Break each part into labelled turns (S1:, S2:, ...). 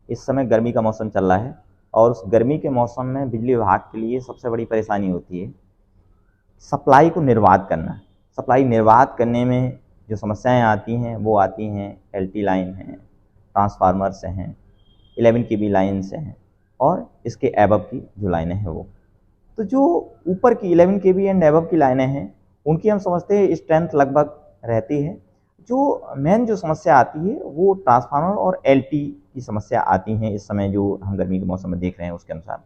S1: इस समय गर्मी का मौसम चल रहा है और उस गर्मी के मौसम में बिजली विभाग के लिए सबसे बड़ी परेशानी होती है सप्लाई को निर्बाध करना। सप्लाई निर्बाध करने में जो समस्याएं आती हैं वो आती हैं एलटी लाइन हैं, ट्रांसफार्मर से हैं, 11 केवी लाइन से हैं और इसके एबव की जो लाइनें हैं वो। तो जो ऊपर की 11 केवी एंड एबव की लाइनें हैं उनकी हम समझते हैं स्ट्रेंथ लगभग रहती है। जो मेन जो समस्या आती है वो ट्रांसफार्मर और एलटी की समस्या आती हैं इस समय जो हम गर्मी के मौसम में देख रहे हैं उसके अनुसार।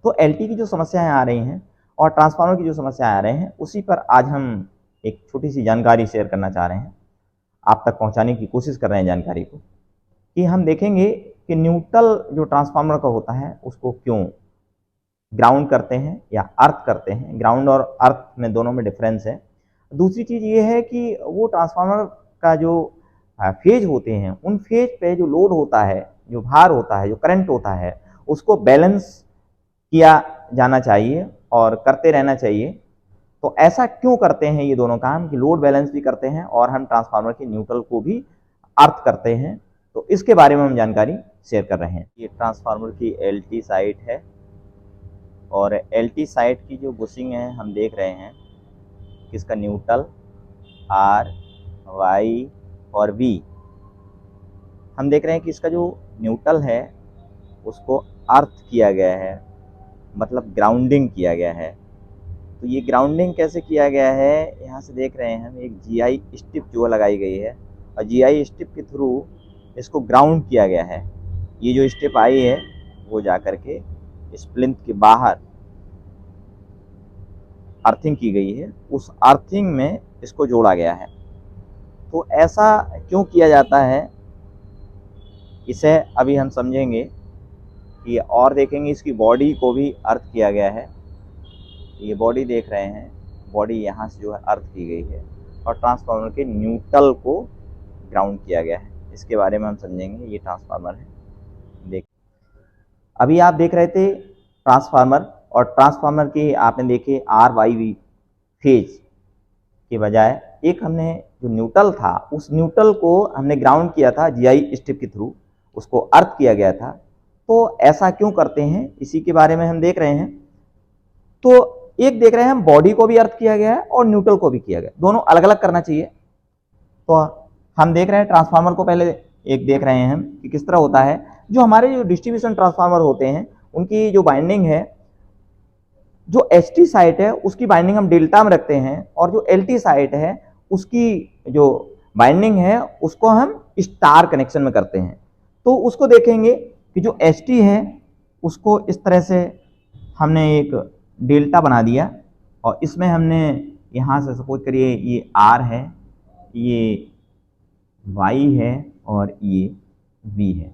S1: तो एलटी की जो समस्याएं आ रही हैं और ट्रांसफार्मर की जो समस्याएं आ रहे हैं उसी पर आज हम एक छोटी सी जानकारी शेयर करना चाह रहे हैं, आप तक पहुंचाने की कोशिश कर रहे हैं जानकारी को, कि हम देखेंगे कि न्यूट्रल जो ट्रांसफार्मर का होता है उसको क्यों ग्राउंड करते हैं या अर्थ करते हैं। ग्राउंड और अर्थ में दोनों में डिफरेंस है। दूसरी चीज़ ये है कि वो ट्रांसफार्मर का जो फेज होते हैं उन फेज पे जो लोड होता है, जो भार होता है, जो करंट होता है, उसको बैलेंस किया जाना चाहिए और करते रहना चाहिए। तो ऐसा क्यों करते हैं ये दोनों काम कि लोड बैलेंस भी करते हैं और हम ट्रांसफार्मर के न्यूट्रल को भी अर्थ करते हैं, तो इसके बारे में हम जानकारी शेयर कर रहे हैं। ये ट्रांसफार्मर की एलटी साइट है और एलटी साइट की जो बुशिंग है हम देख रहे हैं कि इसका न्यूट्रल आर, वाई और वी। हम देख रहे हैं कि इसका जो न्यूट्रल है उसको अर्थ किया गया है, मतलब ग्राउंडिंग किया गया है। तो ये ग्राउंडिंग कैसे किया गया है, यहाँ से देख रहे हैं हम एक जीआई स्ट्रिप जो लगाई गई है और जीआई स्ट्रिप के थ्रू इसको ग्राउंड किया गया है। ये जो स्ट्रिप आई है वो जा कर के इस प्लिंथ के बाहर अर्थिंग की गई है, उस अर्थिंग में इसको जोड़ा गया है। तो ऐसा क्यों किया जाता है इसे अभी हम समझेंगे कि, और देखेंगे इसकी बॉडी को भी अर्थ किया गया है। ये बॉडी देख रहे हैं, बॉडी यहाँ से जो है अर्थ की गई है और ट्रांसफार्मर के न्यूट्रल को ग्राउंड किया गया है। इसके बारे में हम समझेंगे। ये ट्रांसफार्मर है, देख अभी आप देख रहे थे ट्रांसफार्मर, और ट्रांसफार्मर के आपने देखे आर वाई वी फेज के बजाय एक हमने जो न्यूट्रल था उस न्यूट्रल को हमने ग्राउंड किया था जीआई स्ट्रिप के थ्रू, उसको अर्थ किया गया था। तो ऐसा क्यों करते हैं इसी के बारे में हम देख रहे हैं। तो एक देख रहे हैं हम बॉडी को भी अर्थ किया गया है और न्यूट्रल को भी किया गया, दोनों अलग अलग करना चाहिए। तो हम देख रहे हैं ट्रांसफार्मर को पहले एक देख रहे हैं हम कि किस तरह होता है। जो हमारे जो डिस्ट्रीब्यूशन ट्रांसफार्मर होते हैं उनकी जो बाइंडिंग है, जो एचटी साइट है उसकी बाइंडिंग हम डेल्टा में रखते हैं और जो एलटी साइट है उसकी जो बाइंडिंग है उसको हम स्टार कनेक्शन में करते हैं। तो उसको देखेंगे कि जो एचटी है उसको इस तरह से हमने एक डेल्टा बना दिया और इसमें हमने यहाँ से सपोज करिए ये आर है, ये वाई है और ये वी है।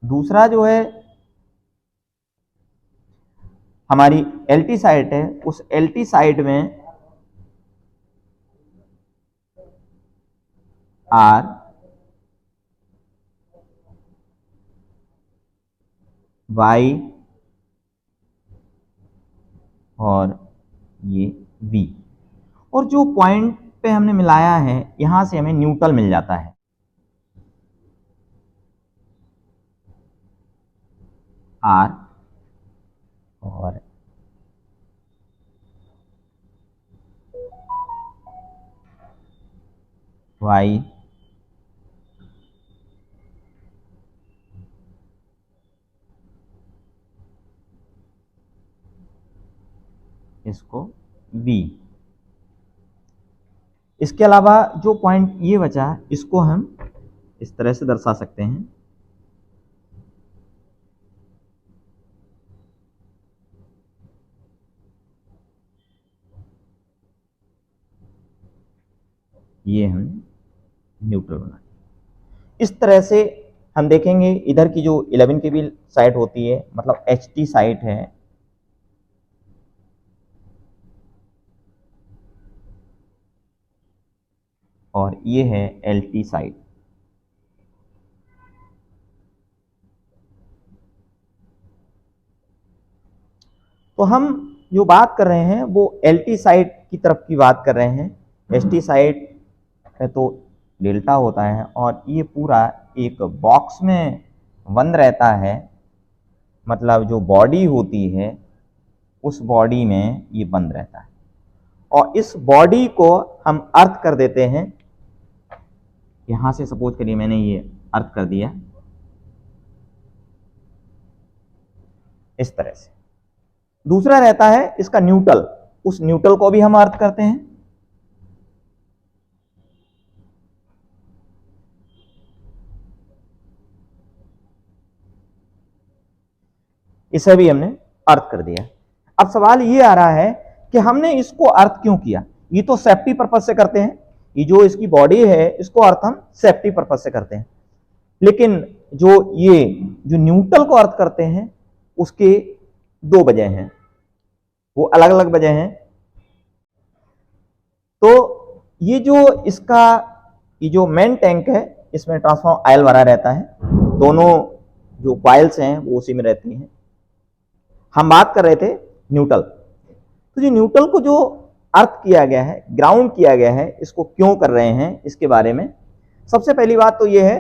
S1: दूसरा जो है हमारी एलटी साइट है, उस एलटी साइट में आर, वाई और ये वी, और जो पॉइंट पे हमने मिलाया है यहां से हमें न्यूट्रल मिल जाता है। आर और वाई इसको बी। इसके अलावा जो पॉइंट ये बचा इसको हम इस तरह से दर्शा सकते हैं। ये हमने न्यूट्रल बना। इस तरह से हम देखेंगे इधर की जो 11 केवी साइट होती है, मतलब एचटी साइट है, और ये है एलटी साइट। तो हम जो बात कर रहे हैं वो एलटी साइट की तरफ की बात कर रहे हैं। एचटी साइट है तो डेल्टा होता है और ये पूरा एक बॉक्स में बंद रहता है, मतलब जो बॉडी होती है उस बॉडी में ये बंद रहता है, और इस बॉडी को हम अर्थ कर देते हैं। यहां से सपोज करिए मैंने ये अर्थ कर दिया इस तरह से। दूसरा रहता है इसका न्यूट्रल, उस न्यूट्रल को भी हम अर्थ करते हैं। इसे भी हमने अर्थ कर दिया। अब सवाल ये आ रहा है कि हमने इसको अर्थ क्यों किया। ये तो सेफ्टी पर्पज से करते हैं, ये जो इसकी बॉडी है इसको अर्थ हम सेफ्टी पर्पज से करते हैं, लेकिन जो न्यूट्रल को अर्थ करते हैं उसके दो वजह हैं, वो अलग अलग वजह हैं। तो ये जो मेन टैंक है इसमें ट्रांसफॉर्म ऑयल भरा रहता है, दोनों जो कॉइल्स हैं वो उसी में रहती हैं। हम बात कर रहे थे न्यूट्रल। तो जो न्यूट्रल को जो अर्थ किया गया है, ग्राउंड किया गया है, इसको क्यों कर रहे हैं इसके बारे में सबसे पहली बात तो ये है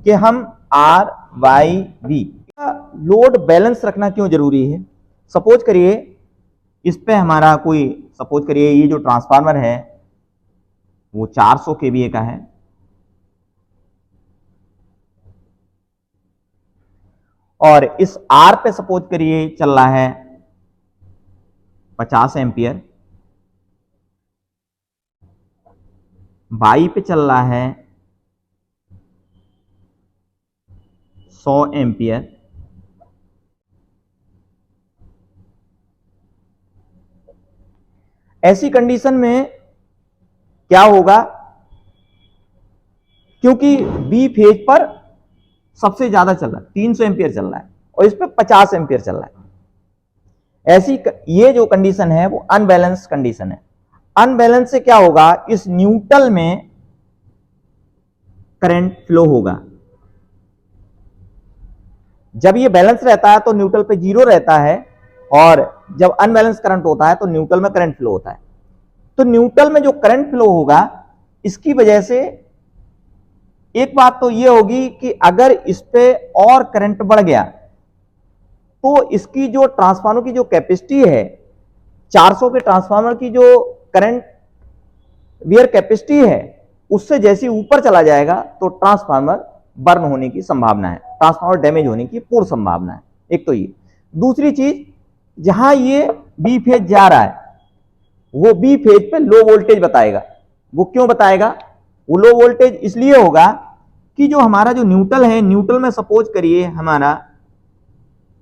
S1: कि हम RYV का लोड बैलेंस रखना क्यों जरूरी है। सपोज करिए इस पे हमारा सपोज करिए ये जो ट्रांसफार्मर है वो 400 kVA का है, और इस R पे सपोज करिए चल रहा है 50 एम्पियर, Y पे चल रहा है 100 एम्पियर। ऐसी कंडीशन में क्या होगा, क्योंकि बी फेज पर सबसे ज्यादा चल रहा है, 300 एम्पियर चल रहा है और इस पे 50 एम्पियर चल रहा है। ये जो कंडीशन है वो अनबैलेंस कंडीशन है। अनबैलेंस से क्या होगा, इस न्यूट्रल में करंट फ्लो होगा। जब ये बैलेंस रहता है तो न्यूट्रल पे 0 रहता है, और जब अनबैलेंस करंट होता है तो न्यूट्रल में करंट फ्लो होता है। तो न्यूट्रल में जो करंट फ्लो होगा इसकी वजह से एक बात तो ये होगी कि अगर इस पे और करंट बढ़ गया तो इसकी जो ट्रांसफार्मर की जो कैपेसिटी है, 400 के ट्रांसफार्मर की जो करंट वियर कैपेसिटी है उससे जैसे ऊपर चला जाएगा तो ट्रांसफार्मर बर्न होने की संभावना है, ट्रांसफार्मर डैमेज होने की पूर्ण संभावना है। एक तो ये। दूसरी चीज, जहां ये बी फेज जा रहा है वो बी फेज पे लो वोल्टेज बताएगा। वो क्यों बताएगा, वो लो वोल्टेज इसलिए होगा कि जो हमारा जो न्यूट्रल है, न्यूट्रल में सपोज करिए हमारा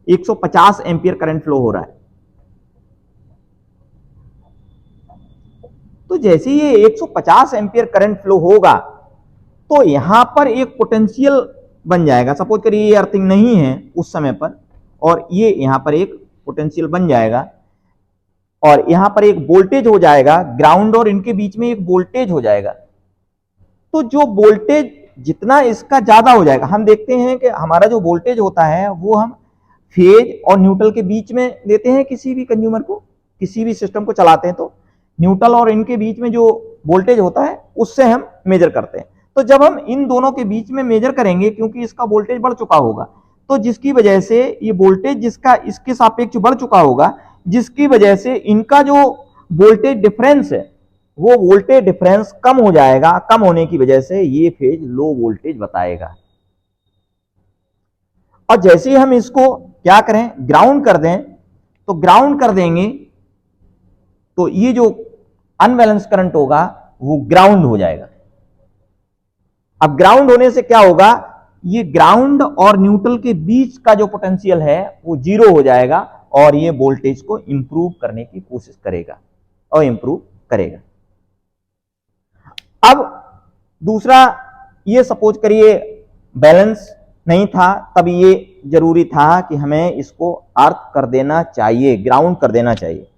S1: 150 एम्पियर करंट फ्लो हो रहा है, तो जैसे ये 150 एम्पियर करंट फ्लो होगा तो यहां पर एक पोटेंशियल बन जाएगा। सपोज करिए ये अर्थिंग नहीं है उस समय पर, और ये यहां पर एक पोटेंशियल बन जाएगा, और यहां पर एक वोल्टेज हो जाएगा, ग्राउंड और इनके बीच में एक वोल्टेज हो जाएगा। तो जो वोल्टेज जितना इसका ज्यादा हो जाएगा, हम देखते हैं कि हमारा जो वोल्टेज होता है वो हम फेज और न्यूट्रल के बीच में देते हैं। किसी भी कंज्यूमर को, किसी भी सिस्टम को चलाते हैं तो न्यूट्रल और इनके बीच में जो वोल्टेज होता है उससे हम मेजर करते हैं। तो जब हम इन दोनों के बीच में मेजर करेंगे, क्योंकि इसका वोल्टेज बढ़ चुका होगा, तो जिसकी वजह से ये वोल्टेज जिसका इसके सापेक्ष बढ़ चुका होगा, जिसकी वजह से इनका जो वोल्टेज डिफरेंस है वो वोल्टेज डिफरेंस कम हो जाएगा। कम होने की वजह से ये फेज लो वोल्टेज बताएगा। और जैसे ही हम इसको क्या करें, ग्राउंड कर दें, तो ग्राउंड कर देंगे तो ये जो अनबैलेंस करंट होगा वो ग्राउंड हो जाएगा। अब ग्राउंड होने से क्या होगा, ये ग्राउंड और न्यूट्रल के बीच का जो पोटेंशियल है वो 0 हो जाएगा, और ये वोल्टेज को इंप्रूव करने की कोशिश करेगा और इंप्रूव करेगा। अब दूसरा, ये सपोज करिए बैलेंस नहीं था, तब ये जरूरी था कि हमें इसको अर्थ कर देना चाहिए, ग्राउंड कर देना चाहिए।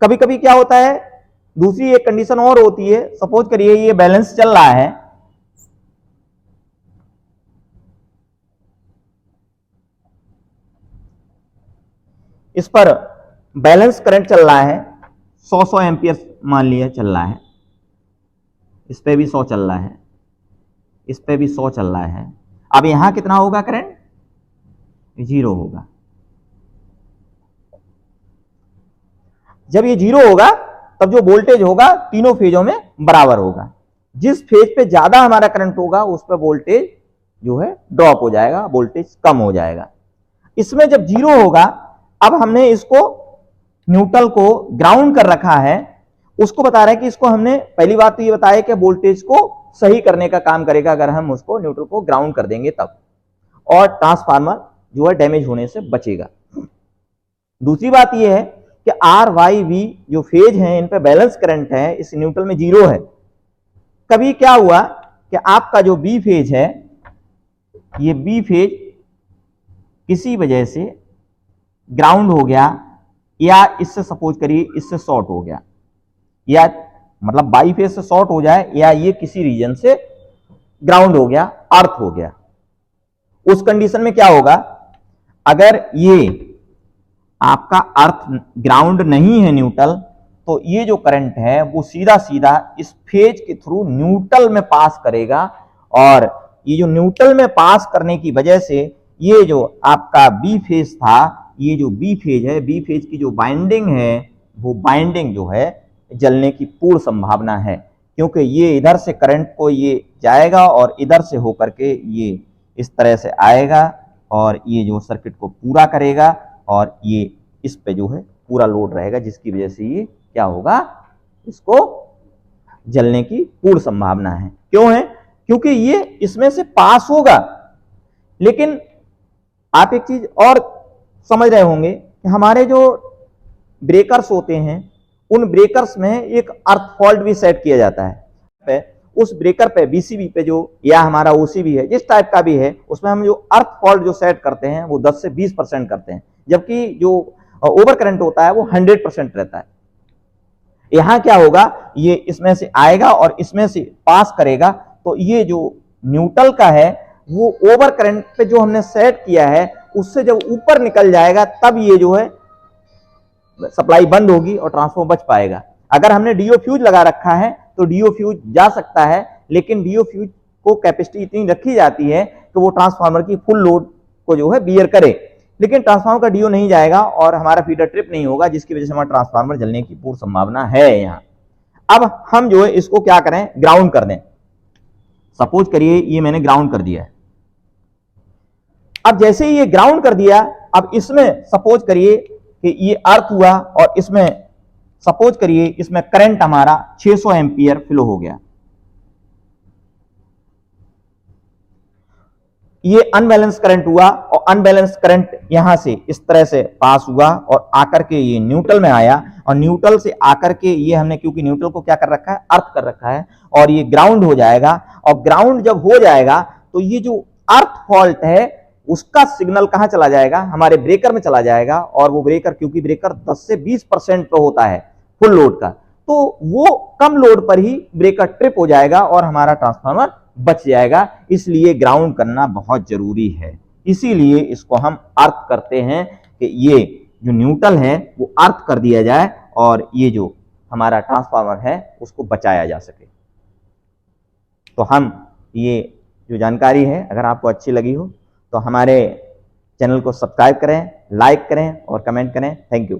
S1: कभी कभी क्या होता है, दूसरी एक कंडीशन और होती है। सपोज करिए ये बैलेंस चल रहा है, इस पर बैलेंस करंट चल रहा है 100 एम्पियर मान लिया चल रहा है, इस पे भी 100 चल रहा है, इस पे भी 100 चल रहा है। अब यहां कितना होगा करंट, 0 होगा। जब ये 0 होगा तब जो वोल्टेज होगा तीनों फेजों में बराबर होगा। जिस फेज पे ज्यादा हमारा करंट होगा उस पर वोल्टेज जो है ड्रॉप हो जाएगा, वोल्टेज कम हो जाएगा। इसमें जब 0 होगा, अब हमने इसको न्यूट्रल को ग्राउंड कर रखा है, उसको बता रहे हैं कि इसको हमने पहली बात तो ये बताया कि वोल्टेज को सही करने का काम करेगा अगर हम उसको न्यूट्रल को ग्राउंड कर देंगे तब, और ट्रांसफार्मर जो है डैमेज होने से बचेगा। दूसरी बात यह है कि आर वाई वी जो फेज हैं इन पे बैलेंस करंट है, इस न्यूट्रल में 0 है। कभी क्या हुआ कि आपका जो बी फेज है, ये बी फेज किसी वजह से ग्राउंड हो गया, या इससे सपोज करिए इससे शॉर्ट हो गया, या मतलब बाई फेज से शॉर्ट हो जाए, या ये किसी रीजन से ग्राउंड हो गया, अर्थ हो गया। उस कंडीशन में क्या होगा, अगर ये आपका अर्थ ग्राउंड नहीं है न्यूट्रल, तो ये जो करंट है वो सीधा सीधा इस फेज के थ्रू न्यूट्रल में पास करेगा, और ये जो न्यूट्रल में पास करने की वजह से ये जो आपका बी फेज था, ये जो बी फेज है, बी फेज की जो बाइंडिंग है वो बाइंडिंग जो है जलने की पूर्ण संभावना है, क्योंकि ये इधर से करंट को ये जाएगा और इधर से होकर के ये इस तरह से आएगा और ये जो सर्किट को पूरा करेगा, और ये इस पे जो है पूरा लोड रहेगा, जिसकी वजह से ये क्या होगा, इसको जलने की पूर्ण संभावना है। क्यों है, क्योंकि ये इसमें से पास होगा। लेकिन आप एक चीज और समझ रहे होंगे कि हमारे जो ब्रेकर्स होते हैं उन ब्रेकर्स में एक अर्थ फॉल्ट भी सेट किया जाता है। उस ब्रेकर पे बीसीबी पे जो, या हमारा ओसीबी है, जिस टाइप का भी है, उसमें हम जो अर्थ फॉल्ट जो सेट करते हैं वो 10 से 20% करते हैं, जबकि जो ओवर करंट होता है वो 100% रहता है। यहां क्या होगा, ये इसमें से आएगा और इसमें से पास करेगा, तो ये जो न्यूट्रल का है वो ओवर करंट पे जो हमने सेट किया है उससे जब ऊपर निकल जाएगा तब ये जो है सप्लाई बंद होगी और ट्रांसफॉर्मर बच पाएगा। अगर हमने डीओ फ्यूज लगा रखा है तो डीओ फ्यूज जा सकता है, लेकिन डीओ फ्यूज को कैपेसिटी इतनी रखी जाती है कि वो ट्रांसफार्मर की फुल लोड को जो है बियर करे, लेकिन ट्रांसफार्मर का डीओ नहीं जाएगा और हमारा फीडर ट्रिप नहीं होगा, जिसकी वजह से हमारा ट्रांसफार्मर जलने की पूर्ण संभावना है यहाँ। अब हम जो है इसको क्या करें, ग्राउंड कर दें। सपोज करिए ये मैंने ग्राउंड कर दिया है। अब जैसे ही ये ग्राउंड कर दिया, अब इसमें सपोज करिए कि ये अर्थ हुआ और इसमें सपोज करिए इसमें करंट हमारा 600 एम्पियर फ्लो हो गया। ये अनबैलेंस करंट हुआ और अनबैलेंस करंट यहां से इस तरह से पास हुआ और आकर के ये न्यूट्रल में आया, और न्यूट्रल से आकर के ये हमने, क्योंकि न्यूट्रल को क्या कर रखा है, अर्थ कर रखा है, और ये ग्राउंड हो जाएगा। और ग्राउंड जब हो जाएगा तो ये जो अर्थ फॉल्ट है उसका सिग्नल कहां चला जाएगा, हमारे ब्रेकर में चला जाएगा, और वो ब्रेकर, क्योंकि ब्रेकर 10 से 20% पे होता है फुल लोड का, तो वो कम लोड पर ही ब्रेकर ट्रिप हो जाएगा और हमारा ट्रांसफार्मर बच जाएगा। इसलिए ग्राउंड करना बहुत जरूरी है। इसीलिए इसको हम अर्थ करते हैं कि ये जो न्यूट्रल है वो अर्थ कर दिया जाए और ये जो हमारा ट्रांसफार्मर है उसको बचाया जा सके। तो हम ये जो जानकारी है अगर आपको अच्छी लगी हो तो हमारे चैनल को सब्सक्राइब करें, लाइक करें और कमेंट करें। Thank you.